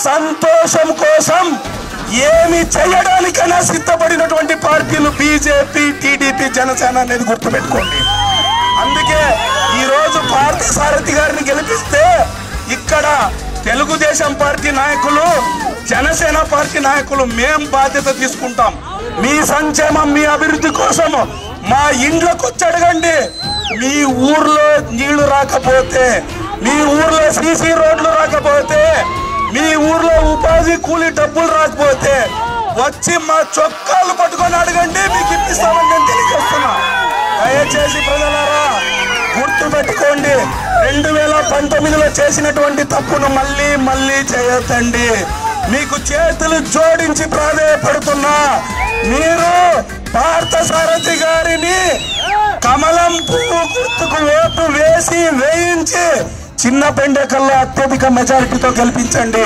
సంతోషం కోసం ఏమి చేయడానికైనా సిద్ధపడినటువంటి పార్టీలు బీజేపీ, టీడీపీ, జనసేన అనేది గుర్తుపెట్టుకోండి. అందుకే ఈరోజు పార్థసారథి గారిని గెలిపిస్తే ఇక్కడ తెలుగుదేశం పార్టీ నాయకులు, జనసేన పార్టీ నాయకులు మేం బాధ్యత తీసుకుంటాం. మీ సంక్షేమం, మీ అభివృద్ధి కోసం మా ఇంట్లోకి వచ్చి అడగండి. మీ ఊర్లో నీళ్లు రాకపోతే, మీ ఊర్లో సీసీ రోడ్లు రాకపోతే, మీ ఊర్లో ఉపాధి కూలీ డబ్బులు రాకపోతే వచ్చి మా చొక్కాలు పట్టుకొని అడగండి, మీకు ఇప్పిస్తామని నేను తెలియజేస్తున్నా. దయచేసి ప్రజలారా గుర్తు పెట్టుకోండి, 2019లో చేసినటువంటి తప్పును మళ్ళీ మళ్ళీ చేయొద్దండి. మీకు చేతులు జోడించి ప్రాధేయపడుతున్నా. మీరు పార్థసారథి గారిని కమలం పువ్వు గుర్తుకు ఓటు వేయించి చిన్న పెండకల్లో అత్యధిక మెజారిటీతో గెలిపించండి.